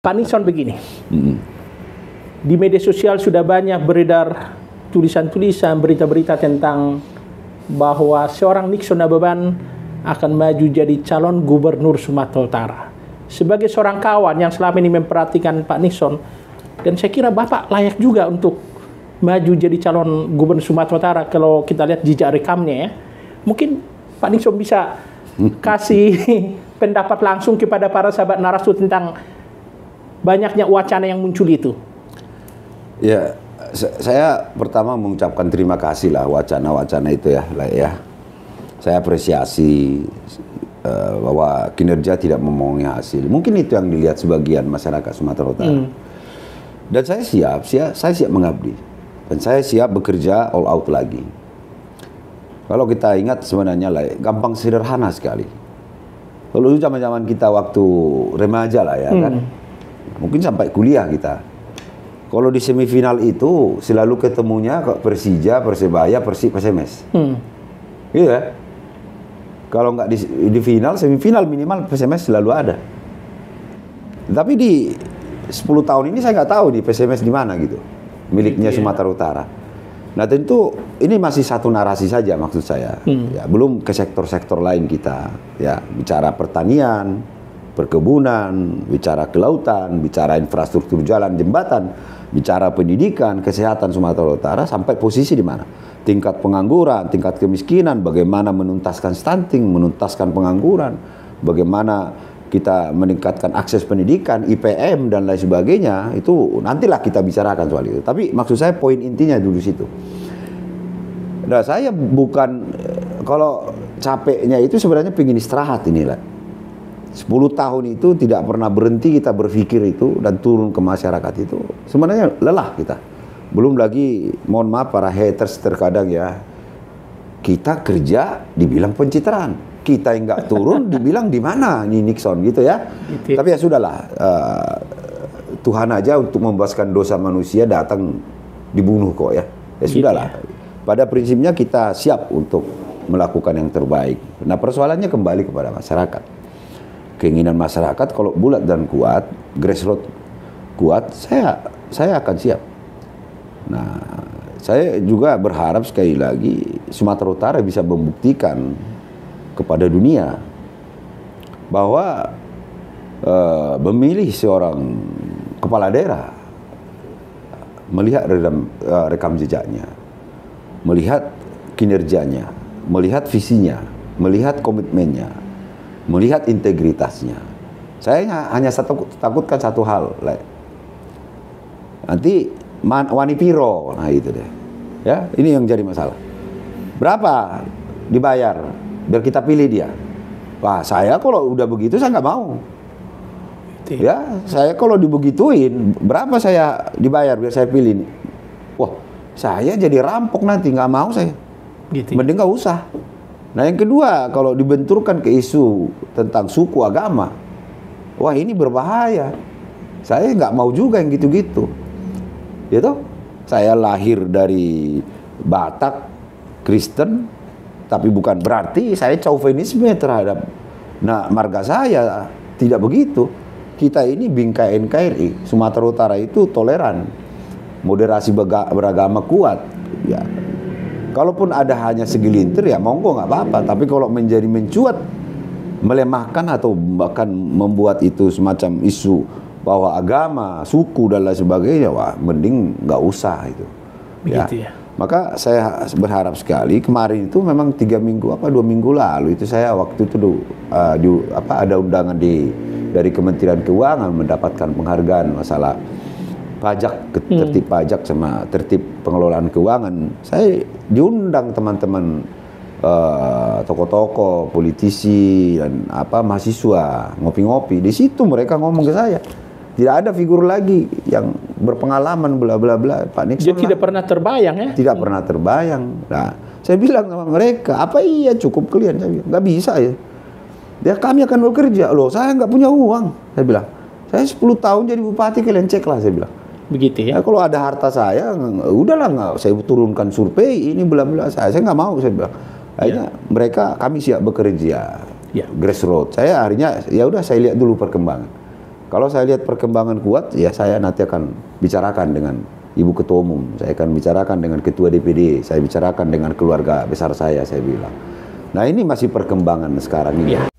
Pak Nixon begini, di media sosial sudah banyak beredar tulisan-tulisan, berita-berita tentang bahwa seorang Nixon Nababan akan maju jadi calon gubernur Sumatera Utara. Sebagai seorang kawan yang selama ini memperhatikan Pak Nixon, dan saya kira Bapak layak juga untuk maju jadi calon gubernur Sumatera Utara kalau kita lihat jejak rekamnya ya. Mungkin Pak Nixon bisa kasih pendapat langsung kepada para sahabat Narasu tentang banyaknya wacana yang muncul itu. Ya, saya pertama mengucapkan terima kasih lah wacana-wacana itu ya. Saya apresiasi bahwa kinerja tidak memohongi hasil. Mungkin itu yang dilihat sebagian masyarakat Sumatera Utara. Dan saya siap mengabdi. Dan saya siap bekerja all out lagi. Kalau kita ingat sebenarnya gampang sederhana sekali. Kalau dulu zaman-zaman kita waktu remaja lah ya kan. Mungkin sampai kuliah kita. Kalau di semifinal itu selalu ketemunya Persija, Persebaya, Persib, PSMS. Iya ya. Kalau nggak di final, semifinal minimal PSMS selalu ada. Tapi di 10 tahun ini saya nggak tahu nih PSMS di mana gitu. Miliknya Sumatera Utara. Nah tentu ini masih satu narasi saja maksud saya. Ya, belum ke sektor-sektor lain kita. Ya, bicara pertanian, perkebunan, bicara kelautan, bicara infrastruktur jalan, jembatan, bicara pendidikan, kesehatan Sumatera Utara sampai posisi di mana? Tingkat pengangguran, tingkat kemiskinan, bagaimana menuntaskan stunting, menuntaskan pengangguran, bagaimana kita meningkatkan akses pendidikan, IPM dan lain sebagainya, itu nantilah kita bicarakan soal itu. Tapi maksud saya poin intinya dulu situ. Nah, saya bukan, kalau capeknya itu sebenarnya pengen istirahat inilah. 10 tahun itu tidak pernah berhenti kita berpikir itu dan turun ke masyarakat itu. Sebenarnya lelah kita. Belum lagi, mohon maaf para haters terkadang ya, kita kerja dibilang pencitraan, kita yang nggak turun dibilang di mana nih Nixon gitu ya. Tapi ya sudahlah, Tuhan aja untuk membebaskan dosa manusia datang dibunuh kok ya. Ya sudahlah. Pada prinsipnya kita siap untuk melakukan yang terbaik. Nah persoalannya kembali kepada masyarakat. Keinginan masyarakat kalau bulat dan kuat, grassroots kuat, saya akan siap. Nah, saya juga berharap sekali lagi Sumatera Utara bisa membuktikan kepada dunia bahwa memilih seorang kepala daerah, melihat rekam jejaknya, melihat kinerjanya, melihat visinya, melihat komitmennya, melihat integritasnya. Saya hanya takutkan satu hal, nanti wani piro, nah itu deh. Ya, ini yang jadi masalah. Berapa dibayar biar kita pilih dia? Wah, saya kalau udah begitu saya nggak mau. Ya, saya kalau dibegituin, berapa saya dibayar biar saya pilih? Wah, saya jadi rampok nanti, nggak mau saya. Mending nggak usah. Nah yang kedua, kalau dibenturkan ke isu tentang suku agama, wah ini berbahaya. Saya nggak mau juga yang gitu-gitu. Gitu? Saya lahir dari Batak, Kristen, tapi bukan berarti saya chauvinisme terhadap marga saya. Tidak begitu. Kita ini bingkai NKRI, Sumatera Utara itu toleran, moderasi beragama kuat. Ya. Kalaupun ada hanya segelintir ya monggo nggak apa-apa. Tapi kalau menjadi mencuat, melemahkan atau bahkan membuat itu semacam isu bahwa agama, suku dan lain sebagainya, wah mending nggak usah itu. Begitu ya. Maka saya berharap sekali kemarin itu memang 3 minggu 2 minggu lalu itu saya waktu itu ada undangan dari Kementerian Keuangan mendapatkan penghargaan masalah pajak, tertib pajak sama tertib pengelolaan keuangan. Saya diundang teman-teman tokoh-tokoh, politisi dan mahasiswa ngopi-ngopi. Di situ mereka ngomong ke saya. Tidak ada figur lagi yang berpengalaman bla bla bla. Pak Nixon dia tidak pernah terbayang ya? Tidak pernah terbayang. Nah, saya bilang sama mereka, apa iya cukup kalian? Saya bilang, nggak bisa ya. Ya kami akan bekerja. Loh, saya nggak punya uang. Saya bilang, saya 10 tahun jadi bupati, kalian cek lah, saya bilang. Begitu ya? Nah, kalau ada harta saya, udahlah nggak. Saya turunkan survei ini bla bla. Saya nggak mau, saya bilang. Akhirnya mereka, kami siap bekerja. Grassroots. Saya akhirnya ya udah saya lihat dulu perkembangan. Kalau saya lihat perkembangan kuat, ya saya nanti akan bicarakan dengan Ibu Ketua Umum, saya akan bicarakan dengan Ketua DPD, saya bicarakan dengan keluarga besar saya bilang. Nah ini masih perkembangan sekarang ini. Ya.